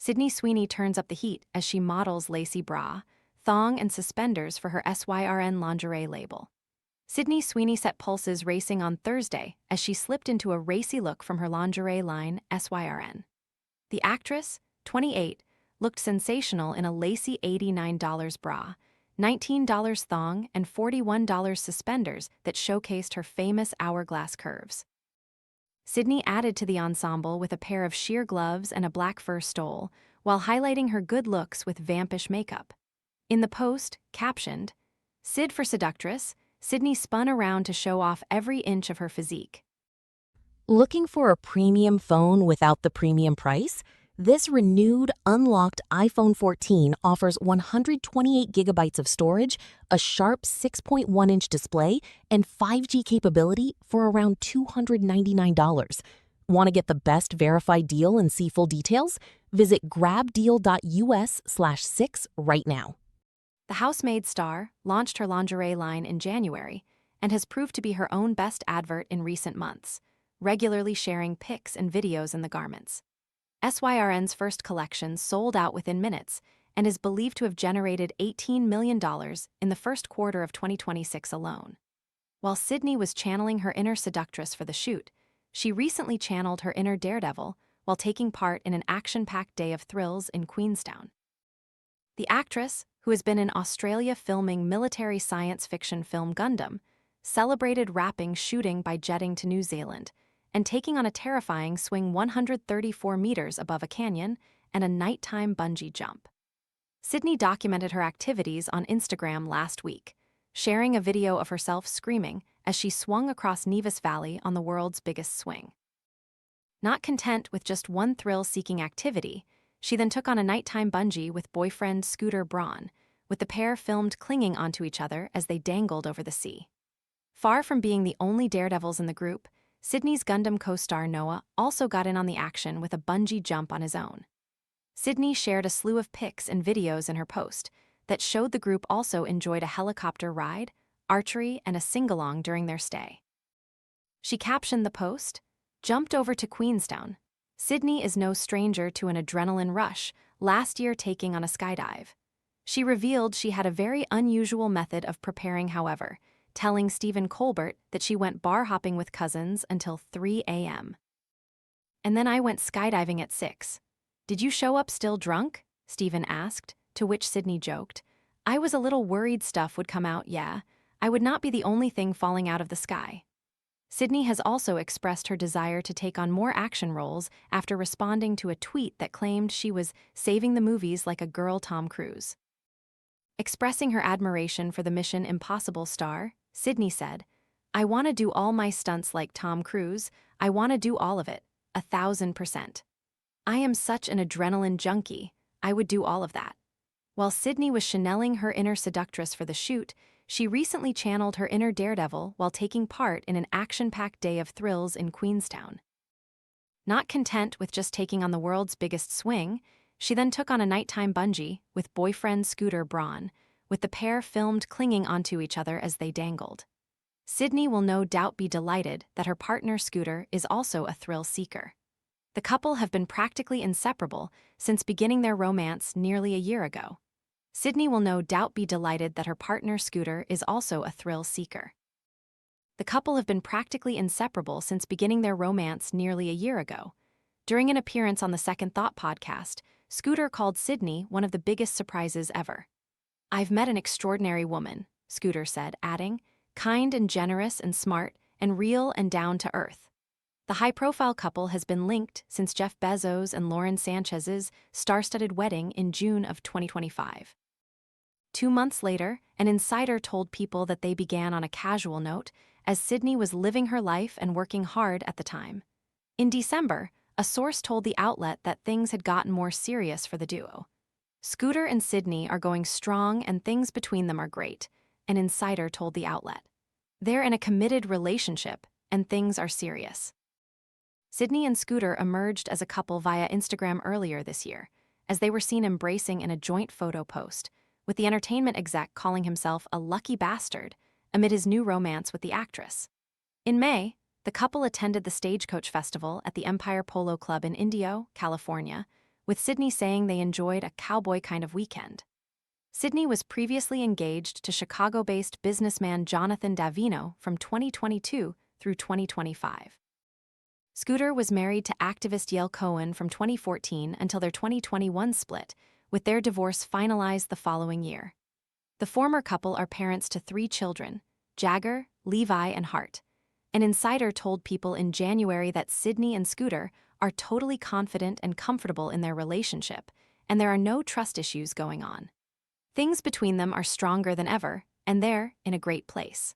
Sydney Sweeney turns up the heat as she models lacy bra, thong, and suspenders for her SYRN lingerie label. Sydney Sweeney set pulses racing on Thursday as she slipped into a racy look from her lingerie line, SYRN. The actress, 28, looked sensational in a lacy $89 bra, $19 thong, and $41 suspenders that showcased her famous hourglass curves. Sydney added to the ensemble with a pair of sheer gloves and a black fur stole, while highlighting her good looks with vampish makeup. In the post, captioned, "Sid for Seductress," Sydney spun around to show off every inch of her physique. Looking for a premium phone without the premium price? This renewed, unlocked iPhone 14 offers 128 gigabytes of storage, a sharp 6.1-inch display, and 5G capability for around $299. Want to get the best verified deal and see full details? Visit grabdeal.us/6 right now. The housemaid star launched her lingerie line in January and has proved to be her own best advert in recent months, regularly sharing pics and videos in the garments. SYRN's first collection sold out within minutes and is believed to have generated $18 million in the first quarter of 2026 alone. While Sydney was channeling her inner seductress for the shoot, she recently channeled her inner daredevil while taking part in an action-packed day of thrills in Queenstown. The actress, who has been in Australia filming military science fiction film Gundam, celebrated wrapping shooting by jetting to New Zealand and taking on a terrifying swing 134 meters above a canyon and a nighttime bungee jump. Sydney documented her activities on Instagram last week, sharing a video of herself screaming as she swung across Nevis Valley on the world's biggest swing. Not content with just one thrill-seeking activity, she then took on a nighttime bungee with boyfriend Scooter Braun, with the pair filmed clinging onto each other as they dangled over the sea. Far from being the only daredevils in the group, Sydney's Gundam co-star Noah also got in on the action with a bungee jump on his own. Sydney shared a slew of pics and videos in her post that showed the group also enjoyed a helicopter ride, archery, and a sing-along during their stay. She captioned the post, "Jumped over to Queenstown. Sydney is no stranger to an adrenaline rush, last year taking on a skydive." She revealed she had a very unusual method of preparing, however, telling Stephen Colbert that she went bar hopping with cousins until 3 a.m. "And then I went skydiving at 6. Did you show up still drunk?" Stephen asked, to which Sydney joked, "I was a little worried stuff would come out, yeah. I would not be the only thing falling out of the sky." Sydney has also expressed her desire to take on more action roles after responding to a tweet that claimed she was saving the movies like a girl Tom Cruise. Expressing her admiration for the Mission Impossible star, Sydney said, "I want to do all my stunts like Tom Cruise. I want to do all of it, 1,000%. I am such an adrenaline junkie, I would do all of that." While Sydney was channeling her inner seductress for the shoot, she recently channeled her inner daredevil while taking part in an action-packed day of thrills in Queenstown. Not content with just taking on the world's biggest swing, she then took on a nighttime bungee with boyfriend Scooter Braun, with the pair filmed clinging onto each other as they dangled. Sydney will no doubt be delighted that her partner Scooter is also a thrill seeker. The couple have been practically inseparable since beginning their romance nearly a year ago. Sydney will no doubt be delighted that her partner Scooter is also a thrill seeker. The couple have been practically inseparable since beginning their romance nearly a year ago. During an appearance on the Second Thought podcast, Scooter called Sydney one of the biggest surprises ever. "I've met an extraordinary woman," Scooter said, adding, "kind and generous and smart and real and down to earth." The high-profile couple has been linked since Jeff Bezos and Lauren Sanchez's star-studded wedding in June of 2025. 2 months later, an insider told People that they began on a casual note, as Sydney was living her life and working hard at the time. In December, a source told the outlet that things had gotten more serious for the duo. "Scooter and Sydney are going strong and things between them are great," an insider told the outlet. "They're in a committed relationship, and things are serious." Sydney and Scooter emerged as a couple via Instagram earlier this year, as they were seen embracing in a joint photo post, with the entertainment exec calling himself a lucky bastard amid his new romance with the actress. In May, the couple attended the Stagecoach Festival at the Empire Polo Club in Indio, California, with Sydney saying they enjoyed a cowboy kind of weekend. Sydney was previously engaged to Chicago-based businessman Jonathan Davino from 2022 through 2025. Scooter was married to activist Yael Cohen from 2014 until their 2021 split, with their divorce finalized the following year. The former couple are parents to 3 children, Jagger, Levi, and Hart. An insider told People in January that Sydney and Scooter are totally confident and comfortable in their relationship, and there are no trust issues going on. Things between them are stronger than ever, and they're in a great place.